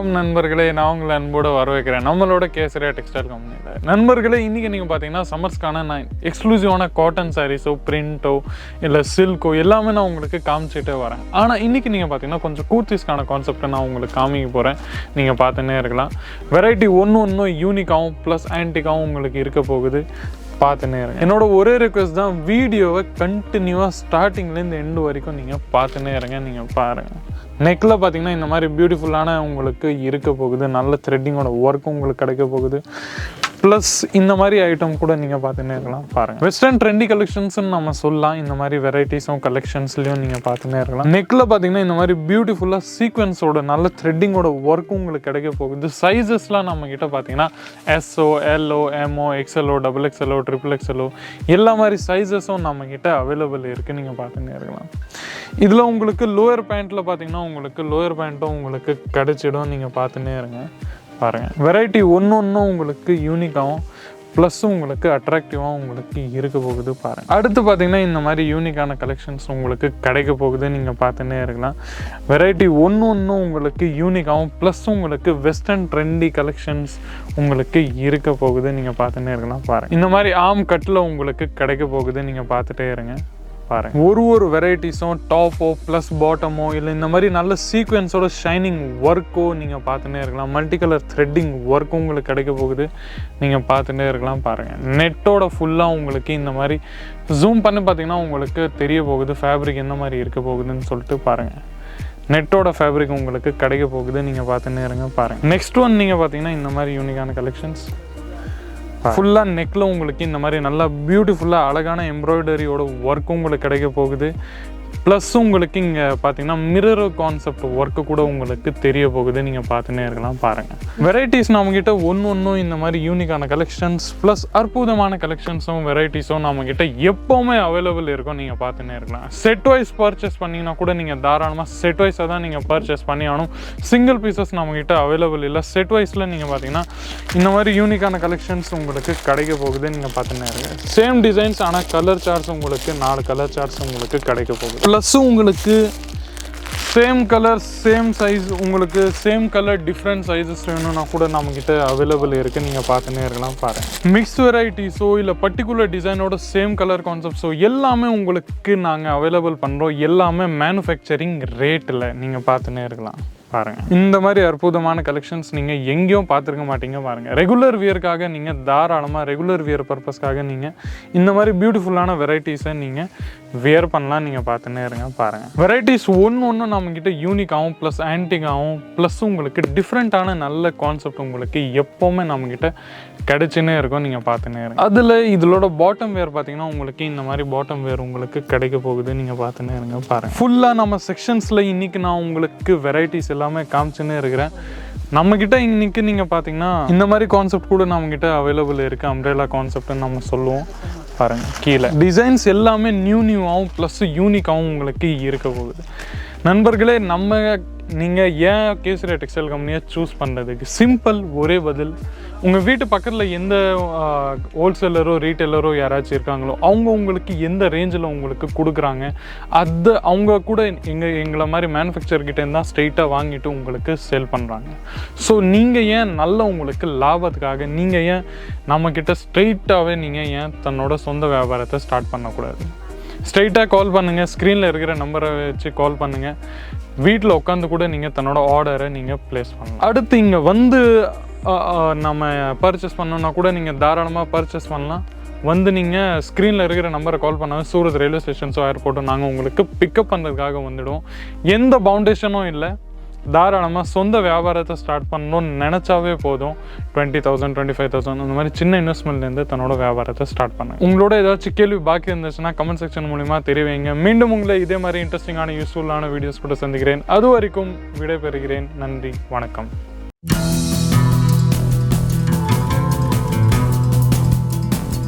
வணக்கம் நண்பர்களே, நான் உங்களை அன்போடு வரவேற்கிறேன் நம்மளோட கேசரியா டெக்ஸ்டைல் கம்பெனியில். நண்பர்களே, இன்றைக்கி நீங்கள் பார்த்தீங்கன்னா சம்மர்ஸ்க்கான நான் எக்ஸ்க்ளூசிவான காட்டன் சாரீஸோ பிரிண்ட்டோ இல்லை சில்கோ எல்லாமே நான் உங்களுக்கு காமிச்சிட்டே வரேன். ஆனால் இன்றைக்கி நீங்கள் பார்த்தீங்கன்னா கொஞ்சம் கூர்த்திஸ்க்கான கான்செப்டை நான் உங்களுக்கு காமிக்க போகிறேன். நீங்கள் பார்த்துன்னே இருக்கலாம். வெரைட்டி ஒன்று யூனிக்காகவும் ப்ளஸ் ஆன்டிக்காகவும் உங்களுக்கு இருக்க போகுது. பார்த்துன்னே இருங்க. என்னோட ஒரே ரெக்வஸ்ட் தான், வீடியோவை கண்டினியூவாக ஸ்டார்டிங்லேருந்து எண்டு வரைக்கும் நீங்கள் பார்த்துன்னே இருங்க. நீங்கள் பாருங்கள், நெக்கில் பார்த்தீங்கன்னா இந்த மாதிரி பியூட்டிஃபுல்லான உங்களுக்கு இருக்க போகுது. நல்ல த்ரெட்டிங்கோட ஒர்க்கும் உங்களுக்கு கிடைக்க போகுது. ப்ளஸ் இந்த மாதிரி ஐட்டம் கூட நீங்கள் பார்த்துன்னே இருக்கலாம். பாருங்கள், வெஸ்டர்ன் ட்ரெண்டி கலெக்ஷன்ஸ்னு நம்ம சொல்லலாம். இந்த மாதிரி வெரைட்டிஸும் கலெக்ஷன்ஸ்லையும் நீங்கள் பார்த்துன்னே இருக்கலாம். நெக்கில் பார்த்தீங்கன்னா இந்த மாதிரி பியூட்டிஃபுல்லாக சீக்வன்ஸோட நல்ல த்ரெட்டிங்கோட ஒர்க்கும் உங்களுக்கு கிடைக்க போகுது. சைஸஸ்லாம் நம்மக்கிட்ட பார்த்தீங்கன்னா எஸ்ஓ, எல்ஓ, எம்ஓ, எக்ஸ்எல்ஓ, XXL, XXL எல்லா மாதிரி சைஸஸும் நம்மக்கிட்ட அவைலபிள் இருக்குது. நீங்கள் பார்த்துன்னே இருக்கலாம். இதில் உங்களுக்கு லோயர் பேண்ட்டில் பார்த்தீங்கன்னா உங்களுக்கு லோயர் பேண்ட்டும் உங்களுக்கு கிடைச்சிடும். நீங்கள் பார்த்துன்னே இருங்க. பாருங்கள், வெரைட்டி ஒன்று உங்களுக்கு யூனிக்காகவும் ப்ளஸ்ஸும் உங்களுக்கு அட்ராக்டிவாகவும் உங்களுக்கு இருக்க போகுது. பாருங்கள், அடுத்து பார்த்தீங்கன்னா இந்த மாதிரி யூனிக்கான கலெக்ஷன்ஸ் உங்களுக்கு கிடைக்க போகுது. நீங்கள் பார்த்துன்னே இருக்கலாம். வெரைட்டி ஒன்று உங்களுக்கு யூனிக்காகவும் ப்ளஸ்ஸும் உங்களுக்கு வெஸ்டர்ன் ட்ரெண்டி கலெக்ஷன்ஸ் உங்களுக்கு இருக்க போகுது. நீங்கள் பார்த்துன்னே இருக்கலாம். பாருங்கள், இந்த மாதிரி ஆம் கட்டில் உங்களுக்கு கிடைக்க போகுது. நீங்கள் பார்த்துட்டே இருங்க. பாருங்கள், ஒரு வெரைட்டிஸும் டாப்போ ப்ளஸ் பாட்டமோ இல்லை இந்த மாதிரி நல்ல சீக்வென்ஸோட ஷைனிங் ஒர்க்கோ நீங்கள் பார்த்துன்னே இருக்கலாம். மல்டி கலர் த்ரெட்டிங் ஒர்க்கும் உங்களுக்கு கிடைக்க போகுது. நீங்கள் பார்த்துட்டே இருக்கலாம். பாருங்கள், நெட்டோட ஃபுல்லாக உங்களுக்கு இந்த மாதிரி ஜூம் பண்ணி பார்த்தீங்கன்னா உங்களுக்கு தெரிய போகுது ஃபேப்ரிக் எந்த மாதிரி இருக்க போகுதுன்னு சொல்லிட்டு. பாருங்கள், நெட்டோட ஃபேப்ரிக் உங்களுக்கு கிடைக்க போகுது. நீங்கள் பார்த்துன்னே இருங்க. பாருங்கள், நெக்ஸ்ட் ஒன் நீங்கள் பார்த்தீங்கன்னா இந்த மாதிரி யூனிக்கான கலெக்ஷன்ஸ் ஃபுல்லாக நெக்கில் உங்களுக்கு இந்த மாதிரி நல்லா பியூட்டிஃபுல்லாக அழகான எம்ப்ராய்டரியோட ஒர்க்கும் உங்களுக்கு கிடைக்க போகுது. ப்ளஸ் உங்களுக்கு இங்கே பார்த்தீங்கன்னா மிரர் கான்செப்ட் ஒர்க்கு கூட உங்களுக்கு தெரிய போகுது. நீங்கள் பார்த்துன்னே இருக்கலாம். பாருங்கள், வெரைட்டிஸ் நம்மக்கிட்ட ஒன்று இந்த மாதிரி யூனிக்கான கலெக்ஷன்ஸ் ப்ளஸ் அற்புதமான கலெக்ஷன்ஸும் வெரைட்டிஸும் நம்மக்கிட்ட எப்போவுமே அவைலபிள் இருக்கும். நீங்கள் பார்த்துன்னே இருக்கலாம். செட் வைஸ் பர்ச்சேஸ் பண்ணிங்கன்னா கூட நீங்கள் தாராளமாக செட் வைஸாக தான் நீங்கள் பர்ச்சேஸ் பண்ணி ஆகணும். சிங்கிள் பீசஸ் நம்மக்கிட்ட அவைலபிள் இல்லை. செட் வைஸில் நீங்கள் பார்த்தீங்கன்னா இந்த மாதிரி யூனிக்கான கலெக்ஷன்ஸ் உங்களுக்கு கிடைக்க போகுது. நீங்கள் பார்த்துன்னே இருங்க. சேம் டிசைன்ஸ், ஆனால் கலர் சார்ட்ஸ் உங்களுக்கு 4 கலர் சார்ட்ஸ் உங்களுக்கு கிடைக்க போகுது. ப்ளஸ்ஸும் உங்களுக்கு சேம் கலர் சேம் சைஸ், உங்களுக்கு சேம் கலர் டிஃப்ரெண்ட் சைஸஸ் வேணும்னா கூட நம்மக்கிட்ட அவைலபிள் இருக்குது. நீங்கள் பார்த்துன்னே இருக்கலாம். பாருங்கள், மிக்ஸ் வெரைட்டிஸோ இல்லை பர்டிகுலர் டிசைனோட சேம் கலர் கான்செப்ட்ஸோ எல்லாமே உங்களுக்கு நாங்கள் அவைலபிள் பண்ணுறோம். எல்லாமே மேனுஃபேக்சரிங் ரேட்டில். நீங்கள் பார்த்துன்னே இருக்கலாம். பாருங்கள், இந்த மாதிரி அற்புதமான கலெக்ஷன்ஸ் நீங்கள் எங்கேயும் பார்த்துருக்க மாட்டீங்க. பாருங்கள், ரெகுலர் வியருக்காக நீங்கள் தாராளமாக ரெகுலர் வியர் பர்பஸ்க்காக நீங்கள் இந்த மாதிரி பியூட்டிஃபுல்லான வெரைட்டிஸை நீங்கள் வியர் பண்ணலாம். நீங்கள் பார்த்துன்னே இருங்க. பாருங்கள், வெரைட்டிஸ் ஒன்று நம்மக்கிட்ட யூனிக்காகவும் ப்ளஸ் ஆன்டிக்காகவும் ப்ளஸ் உங்களுக்கு டிஃப்ரெண்ட்டான நல்ல கான்செப்ட் உங்களுக்கு எப்போவுமே நம்மக்கிட்ட கிடைச்சுன்னே இருக்கும். நீங்கள் பார்த்துன்னே இருங்க. அதில் இதோட பாட்டம் வேர் பார்த்தீங்கன்னா உங்களுக்கு இந்த மாதிரி பாட்டம் வேர் உங்களுக்கு கிடைக்க போகுது. நீங்கள் பார்த்துன்னே இருங்க. பாருங்கள், ஃபுல்லாக நம்ம செக்ஷன்ஸில் இன்றைக்கி நான் உங்களுக்கு வெரைட்டிஸ் எல்லாமே காமிச்சுன்னே இருக்கிறேன். நம்மக்கிட்ட இன்றைக்கி நீங்கள் பார்த்தீங்கன்னா இந்த மாதிரி கான்செப்ட் கூட நம்மக்கிட்ட அவைலபிள் இருக்குது. அம்ப்ரெல்லா கான்செப்ட்னு நம்ம சொல்லுவோம். பாருங்கள், கீழே டிசைன்ஸ் எல்லாமே நியூவாகவும் ப்ளஸ் யூனிக்காகவும் உங்களுக்கு இருக்க போகுது. நண்பர்களே, நீங்கள் ஏன் கேசரியா டெக்ஸ்டைல் கம்பெனியை சூஸ் பண்ணுறதுக்கு சிம்பிள் ஒரே பதில். உங்கள் வீட்டு பக்கத்தில் எந்த ஹோல்சேலரோ ரீட்டெயிலரோ யாராச்சும் இருக்காங்களோ அவங்க உங்களுக்கு எந்த ரேஞ்சில் உங்களுக்கு கொடுக்குறாங்க, அது அவங்க கூட எங்களை மாதிரி மேனுஃபேக்சர்கிட்டேருந்து தான் ஸ்ட்ரெயிட்டாக வாங்கிட்டு உங்களுக்கு சேல் பண்ணுறாங்க. ஸோ நீங்கள் ஏன் நல்ல உங்களுக்கு லாபத்துக்காக நீங்கள் ஏன் நம்மக்கிட்ட ஸ்ட்ரெயிட்டாகவே நீங்கள் ஏன் தன்னோட சொந்த வியாபாரத்தை ஸ்டார்ட் பண்ணக்கூடாது? ஸ்ட்ரெயிட்டாக கால் பண்ணுங்கள். ஸ்க்ரீனில் இருக்கிற நம்பரை வச்சு கால் பண்ணுங்கள். வீட்டில் உட்காந்து கூட நீங்கள் தன்னோட ஆர்டரை நீங்கள் ப்ளேஸ் பண்ணலாம். அடுத்து இங்கே வந்து நம்ம பர்ச்சேஸ் பண்ணோன்னா கூட நீங்கள் தாராளமாக பர்ச்சேஸ் பண்ணலாம். வந்து நீங்கள் ஸ்க்ரீனில் இருக்கிற நம்பரை கால் பண்ணால் சூரத் ரயில்வே ஸ்டேஷன்ஸோ ஏர்போர்ட்டோ நாங்கள் உங்களுக்கு பிக்கப் பண்ணுறதுக்காக வந்துவிடுவோம். எந்த பவுண்டேஷனும் இல்லை. தாராளமாக சொந்த வியாபாரத்தை ஸ்டார்ட் பண்ணணும்னு நினச்சாவே போதும். 20,000 25,000 அந்த மாதிரி சின்ன இன்வெஸ்ட்மெண்ட்லேருந்து தன்னோட வியாபாரத்தை ஸ்டார்ட் பண்ணுங்க. உங்களோட ஏதாச்சும் கேள்வி பாக்கி இருந்துச்சுன்னா கமெண்ட் செக்ஷன் மூலிமா தெரிவிங்க. மீண்டும் உங்களை இதே மாதிரி இன்ட்ரெஸ்டிங்கான யூஸ்ஃபுல்லான வீடியோஸ் கூட சந்திக்கிறேன். அது வரைக்கும் விடைபெறுகிறேன். நன்றி, வணக்கம்.